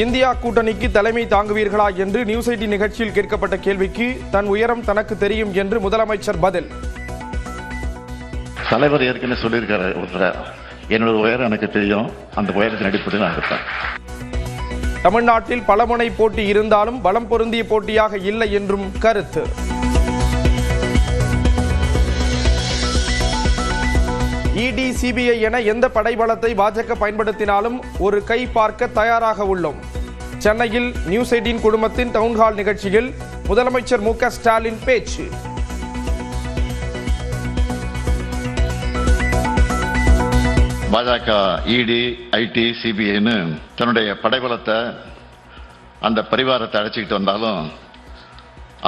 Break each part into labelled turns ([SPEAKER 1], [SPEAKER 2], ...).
[SPEAKER 1] India கூட்டணிக்கு தலைமை தாங்குவீர்களா என்று நியூஸ் 18 நிகழ்ச்சியில் கேட்கப்பட்ட கேள்விக்கு தன் உயரம் தனக்கு தெரியும் என்று முதலமைச்சர் பதில்.
[SPEAKER 2] தலைவர் ஏற்கனவே சொல்லியிருக்காரு, என்னோட உயரம் எனக்கு தெரியும், அந்த உயரத்தின் அடிப்படையில் நான் இருப்பேன்.
[SPEAKER 1] தமிழ்நாட்டில் பலமுனை போட்டி இருந்தாலும் பலம் பொருந்திய போட்டியாக இல்லை என்றும் கருத்து. இடி, சிபிஐ என எந்த படைபலத்தை பாஜக பயன்படுத்தினாலும் ஒரு கை பார்க்க தயாராக உள்ளோம். சென்னையில் நியூஸ் 18 குழுமத்தின் டவுன்ஹால் நிகழ்ச்சியில் முதலமைச்சர் மு.க. ஸ்டாலின் பேச்சு.
[SPEAKER 2] பாஜக இடி, ஐடி, சிபிஐன்னு தன்னுடைய படைபலத்தை அந்த பரிவாரத்தை அழைச்சிக்கிட்டு வந்தாலும்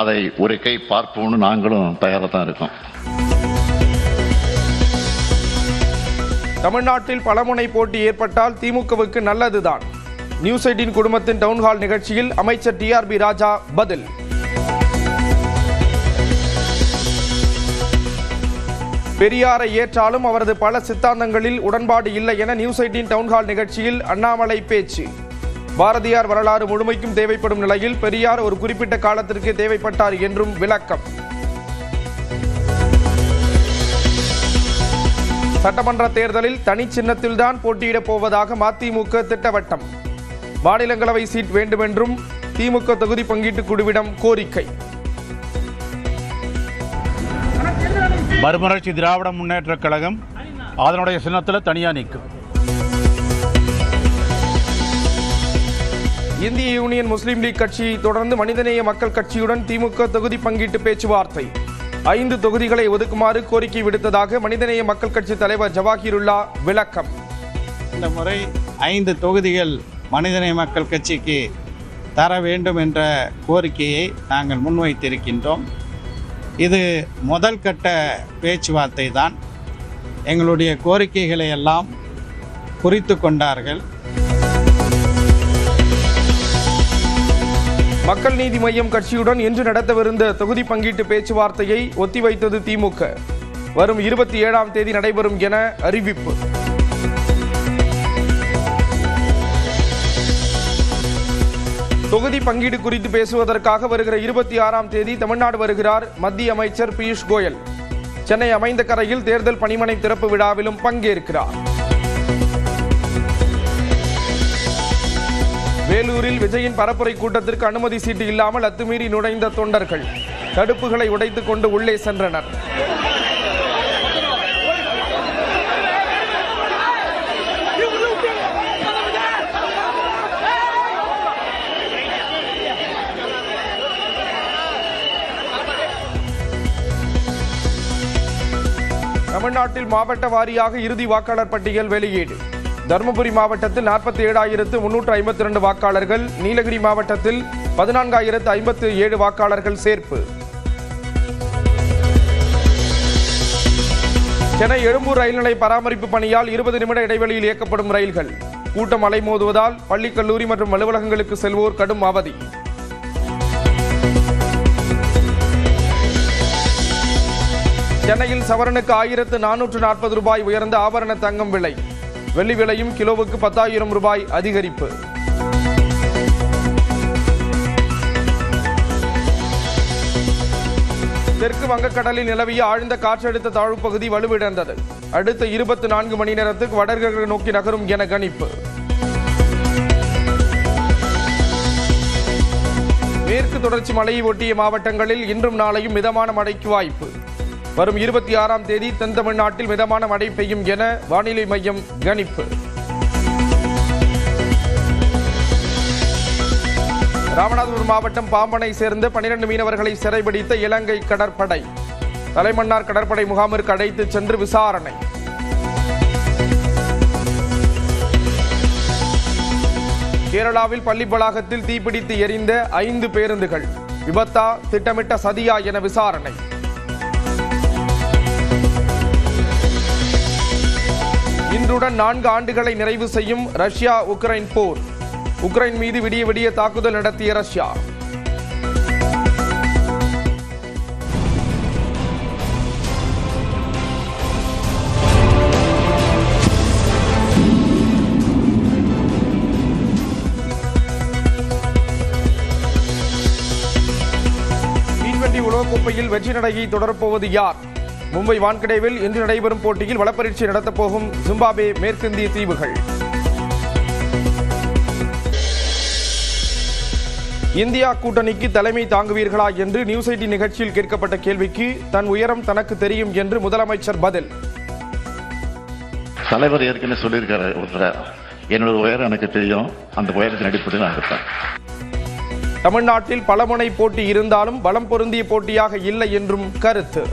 [SPEAKER 2] அதை ஒரு கை பார்ப்போம்னு நாங்களும் தயாராக தான் இருக்கோம்.
[SPEAKER 1] தமிழ்நாட்டில் பலமுனை போட்டி ஏற்பட்டால் திமுகவுக்கு நல்லதுதான். நியூஸ் 18 குழுமத்தின் டவுன்ஹால் நிகழ்ச்சியில் அமைச்சர் டிஆர்பி ராஜா பதில். பெரியாரை ஏற்றாலும் அவரது பல சித்தாந்தங்களில் உடன்பாடு இல்லை என நியூஸ் 18 டவுன்ஹால் நிகழ்ச்சியில் அண்ணாமலை பேச்சு. பாரதியார் வரலாறு முழுமைக்கும் தேவைப்படும் நிலையில் பெரியார் ஒரு குறிப்பிட்ட காலத்திற்கு தேவைப்பட்டார் என்றும் விளக்கம். சட்டமன்ற தேர்தலில் தனி சின்னத்தில்தான் போட்டியிடப் போவதாக மதிமுக திட்டவட்டம். மாநிலங்களவை சீட் வேண்டுமென்றும் திமுக தொகுதி பங்கீட்டு குழுவிடம் கோரிக்கை.
[SPEAKER 3] மறுமலர்ச்சி திராவிட முன்னேற்ற கழகம் அதனுடைய சின்னத்தில் தனியா நிற்கும்.
[SPEAKER 1] இந்திய யூனியன் முஸ்லீம் லீக் கட்சியை தொடர்ந்து மனிதநேய மக்கள் கட்சியுடன் திமுக தொகுதி பங்கீட்டு பேச்சுவார்த்தை. 5 தொகுதிகளை ஒதுக்குமாறு கோரிக்கை விடுத்ததாக மனிதநேய மக்கள் கட்சி தலைவர் ஜவாஹிருல்லா விளக்கம்.
[SPEAKER 4] இந்த முறை 5 தொகுதிகள் மனிதநேய மக்கள் கட்சிக்கு தர வேண்டும் என்ற கோரிக்கையை நாங்கள் முன்வைத்திருக்கின்றோம். இது முதல் கட்ட பேச்சுவார்த்தை தான். எங்களுடைய கோரிக்கைகளை எல்லாம் குறித்து கொண்டார்கள்.
[SPEAKER 1] மக்கள் நீதி மய்யம் கட்சியுடன் இன்று நடத்தவிருந்த தொகுதி பங்கீட்டு பேச்சுவார்த்தையை ஒத்திவைத்தது திமுக. வரும் 27ஆம் தேதி நடைபெறும் என அறிவிப்பு. தொகுதி பங்கீடு குறித்து பேசுவதற்காக வருகிற 26ஆம் தேதி தமிழ்நாடு வருகிறார் மத்திய அமைச்சர் பியூஷ் கோயல். சென்னை அமைந்த கரையில் தேர்தல் பணிமனை திறப்பு விழாவிலும் பங்கேற்கிறார். வேலூரில் விஜயின் பரப்புரை கூட்டத்திற்கு அனுமதி சீட்டு இல்லாமல் அத்துமீறி நுழைந்த தொண்டர்கள் தடுப்புகளை உடைத்துக் கொண்டு உள்ளே சென்றனர். தமிழ்நாட்டில் மாவட்ட வாரியாக இறுதி வாக்காளர் பட்டியல் வெளியீடு. தருமபுரி மாவட்டத்தில் 47,352 வாக்காளர்கள், நீலகிரி மாவட்டத்தில் 14,057 வாக்காளர்கள் சேர்ப்பு. சென்னை எழும்பூர் ரயில் நிலைய பராமரிப்பு பணியால் 20 நிமிட இடைவெளியில் இயக்கப்படும் ரயில்கள். கூட்டம் அலைமோதுவதால் பள்ளி, கல்லூரி மற்றும் அலுவலகங்களுக்கு செல்வோர் கடும் அவதி. சென்னையில் சவரனுக்கு 1,440 ரூபாய் உயர்ந்த ஆபரண தங்கம் விலை. வெள்ளி விலையும் கிலோவுக்கு 10,000 ரூபாய் அதிகரிப்பு. தெற்கு வங்கக்கடலில் நிலவிய ஆழ்ந்த காற்றழுத்த தாழ்வு பகுதி வலுவிழந்தது. அடுத்த 24 மணி நேரத்துக்கு வடகிழக்கு நோக்கி நகரும் என கணிப்பு. மேற்கு தொடர்ச்சி மலையை ஒட்டிய மாவட்டங்களில் இன்றும் நாளையும் மிதமான மழைக்கு வாய்ப்பு. வரும் 26ஆம் தேதி தென் தமிழ்நாட்டில் மிதமான மழை பெய்யும் என வானிலை மையம் கணிப்பு. ராமநாதபுரம் மாவட்டம் பாம்பனை சேர்ந்த 12 மீனவர்களை சிறைபிடித்த இலங்கை கடற்படை. தலைமன்னார் கடற்படை முகாமிற்கு அழைத்து சென்று விசாரணை. கேரளாவில் பள்ளி வளாகத்தில் தீப்பிடித்து எரிந்த 5 பேருந்துகள். விபத்தா, திட்டமிட்ட சதியா என விசாரணை. இன்றுடன் 4 ஆண்டுகளை நிறைவு செய்யும் ரஷ்யா உக்ரைன் போர். உக்ரைன் மீது விடிய விடிய தாக்குதல் நடத்திய ரஷ்யா. உலகக்கோப்பையில் வெற்றி நடையை தொடரப்போவது யார்? மும்பை வான்கடேவில் இன்று நடைபெறும் போட்டியில் வளப்பரீட்சை நடத்தப்போகும் ஜிம்பாப்வே மேற்கிந்திய தீவுகள். இந்தியா கூட்டணிக்கு தலைமை தாங்குவீர்களா என்று நியூஸ் 18 நிகழ்ச்சியில் கேட்கப்பட்ட கேள்விக்கு தன் உயரம் தனக்கு தெரியும் என்று முதலமைச்சர் பதில்.
[SPEAKER 2] தலைவர் ஏற்கனவே சொல்லியிருக்காரு, என்னோட உயரம் எனக்கு தெரியும், அந்த உயரத்தின் அடிப்படையில் நான் இருப்பேன்.
[SPEAKER 1] தமிழ்நாட்டில் பலமுனை போட்டி இருந்தாலும் பலம் பொருந்திய போட்டியாக இல்லை என்றும் கருத்து.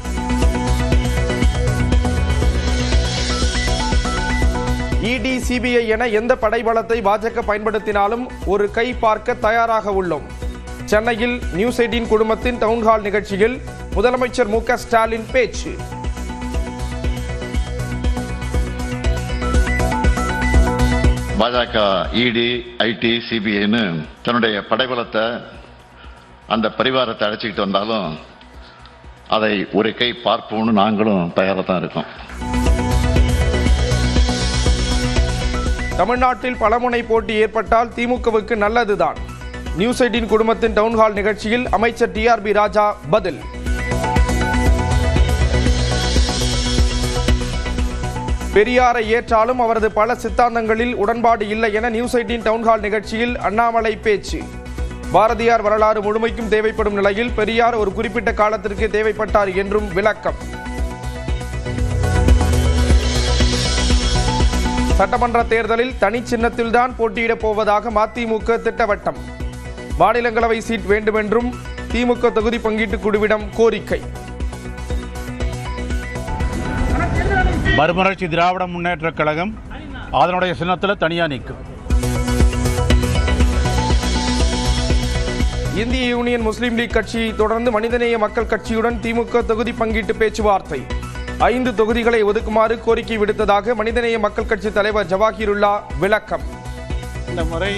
[SPEAKER 1] இடி, சிபிஐ என எந்த படைபலத்தை பாஜக பயன்படுத்தினாலும் ஒரு கை பார்க்க தயாராக உள்ளோம். சென்னையில் நியூஸ் 18 குழுமத்தின் டவுன்ஹால் நிகழ்ச்சியில் முதலமைச்சர் மு.க. ஸ்டாலின் பேச்சு.
[SPEAKER 2] பாஜக இடி, ஐடி, சிபிஐன்னு தன்னுடைய படைபலத்தை அந்த பரிவாரத்தை அழைச்சிக்கிட்டு வந்தாலும் அதை ஒரு கை பார்ப்போம்னு நாங்களும் தயாராக தான் இருக்கோம்.
[SPEAKER 1] தமிழ்நாட்டில் பலமுனை போட்டி ஏற்பட்டால் திமுகவுக்கு நல்லதுதான். நியூஸ் 18 குழுமத்தின் டவுன்ஹால் நிகழ்ச்சியில் அமைச்சர் TRB ராஜா பதில். பெரியாரை ஏற்றாலும் அவரது பல சித்தாந்தங்களில் உடன்பாடு இல்லை என நியூஸ் 18 டவுன்ஹால் நிகழ்ச்சியில் அண்ணாமலை பேச்சு. பாரதியார் வரலாறு முழுமைக்கும் தேவைப்படும் நிலையில் பெரியார் ஒரு குறிப்பிட்ட காலத்திற்கு தேவைப்பட்டார் என்றும் விளக்கம். சட்டமன்ற தேர்தலில் தனி சின்னத்தில்தான் போட்டியிடப் போவதாக மதிமுக திட்டவட்டம். மாநிலங்களவை சீட் வேண்டுமென்றும் திமுக தொகுதி பங்கீட்டு குழுவிடம் கோரிக்கை.
[SPEAKER 3] மறுமலர்ச்சி திராவிட முன்னேற்றக் கழகம் அதனுடைய சின்னத்தில் தனியாக நிற்கும்.
[SPEAKER 1] இந்திய யூனியன் முஸ்லீம் லீக் கட்சியை தொடர்ந்து மனிதநேய மக்கள் கட்சியுடன் திமுக தொகுதி பங்கீட்டு பேச்சுவார்த்தை. 5 தொகுதிகளை ஒதுக்குமாறு கோரிக்கை விடுத்ததாக மனிதநேய மக்கள் கட்சி தலைவர் ஜவாஹிருல்லா விளக்கம்.
[SPEAKER 4] இந்த முறை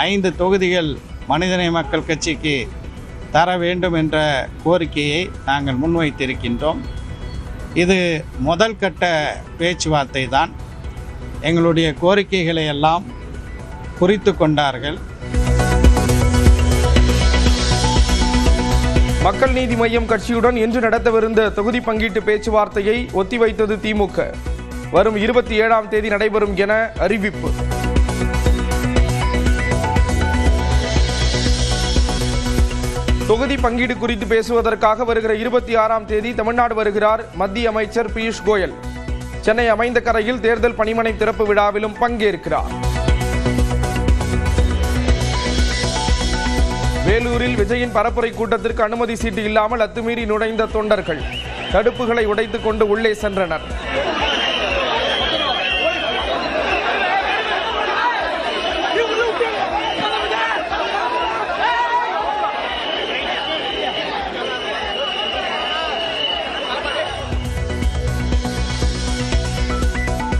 [SPEAKER 4] 5 தொகுதிகள் மனிதநேய மக்கள் கட்சிக்கு தர வேண்டும் என்ற கோரிக்கையை நாங்கள் முன்வைத்திருக்கின்றோம். இது முதல் கட்ட பேச்சுவார்த்தை தான். எங்களுடைய கோரிக்கைகளை எல்லாம் குறித்து கொண்டார்கள்.
[SPEAKER 1] மக்கள் நீதி மய்யம் கட்சியுடன் இன்று நடத்தவிருந்த தொகுதி பங்கீட்டு பேச்சுவார்த்தையை ஒத்திவைத்தது திமுக. வரும் 27ஆம் தேதி நடைபெறும் என அறிவிப்பு. தொகுதி பங்கீடு குறித்து பேசுவதற்காக வருகிற 26ஆம் தேதி தமிழ்நாடு வருகிறார் மத்திய அமைச்சர் பியூஷ் கோயல். சென்னை அமைந்த கரையில் தேர்தல் பணிமனை திறப்பு விழாவிலும் பங்கேற்கிறார். வேலூரில் விஜயின் பரப்புரை கூட்டத்திற்கு அனுமதி சீட்டு இல்லாமல் அத்துமீறி நுழைந்த தொண்டர்கள் தடுப்புகளை உடைத்துக் கொண்டு உள்ளே சென்றனர்.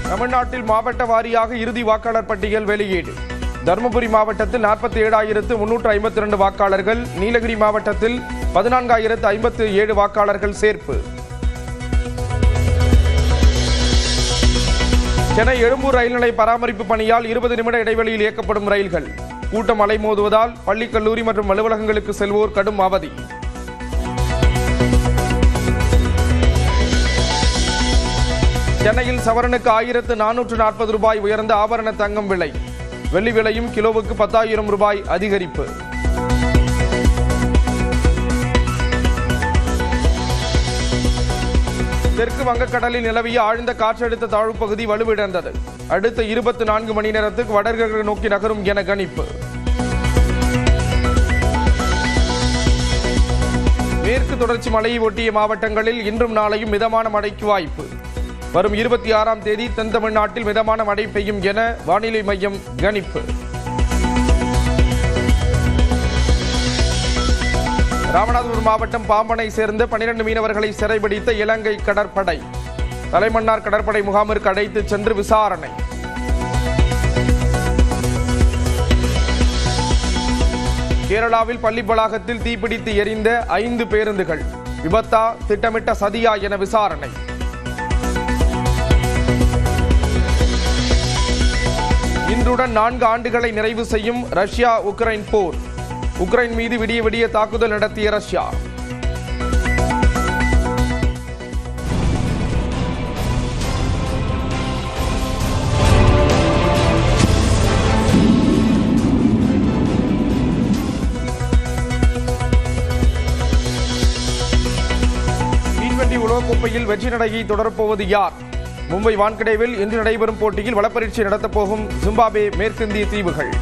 [SPEAKER 1] தமிழ்நாட்டில் மாவட்ட வாரியாக இறுதி வாக்காளர் பட்டியல் வெளியீடு. தருமபுரி மாவட்டத்தில் 47,352 வாக்காளர்கள், நீலகிரி மாவட்டத்தில் 14,057 வாக்காளர்கள் சேர்ப்பு. சென்னை எழும்பூர் ரயில் நிலைய பராமரிப்பு பணியால் 20 நிமிட இடைவெளியில் இயக்கப்படும் ரயில்கள். கூட்டம் அலைமோதுவதால் பள்ளி, கல்லூரி மற்றும் அலுவலகங்களுக்கு செல்வோர் கடும் அவதி. சென்னையில் சவரனுக்கு 1,440 ரூபாய் உயர்ந்த ஆபரண தங்கம் விலை. வெள்ளி விலையும் கிலோவுக்கு 10,000 ரூபாய் அதிகரிப்பு. தெற்கு வங்கக்கடலில் நிலவிய ஆழ்ந்த காற்றழுத்த தாழ்வு பகுதி வலுவிழந்தது. அடுத்த 24 மணி நேரத்துக்கு வடகிழக்கு நோக்கி நகரும் என கணிப்பு. மேற்கு தொடர்ச்சி மலையை ஒட்டிய மாவட்டங்களில் இன்றும் நாளையும் மிதமான மழைக்கு வாய்ப்பு. வரும் 26ஆம் தேதி தென் தமிழ்நாட்டில் மிதமான மழை பெய்யும் என வானிலை மையம் கணிப்பு. ராமநாதபுரம் மாவட்டம் பாம்பனை சேர்ந்த 12 மீனவர்களை சிறைபிடித்த இலங்கை கடற்படை. தலைமன்னார் கடற்படை முகாமிற்கு அழைத்து சென்று விசாரணை. கேரளாவில் பள்ளி வளாகத்தில் தீப்பிடித்து எரிந்த 5 பேருந்துகள். விபத்தா, திட்டமிட்ட சதியா என விசாரணை. இன்றுடன் 4 ஆண்டுகளை நிறைவு செய்யும் ரஷ்யா உக்ரைன் போர். உக்ரைன் மீது விடிய விடிய தாக்குதல் நடத்திய ரஷ்யா. உலகக்கோப்பையில் வெற்றி நடையை தொடரப்போவது யார்? மும்பை வான்கடேவில் இன்று நடைபெறும் போட்டியில் வளப்பரீட்சை நடத்தப்போகும் ஜிம்பாப்வே மேற்கிந்திய தீவுகள்.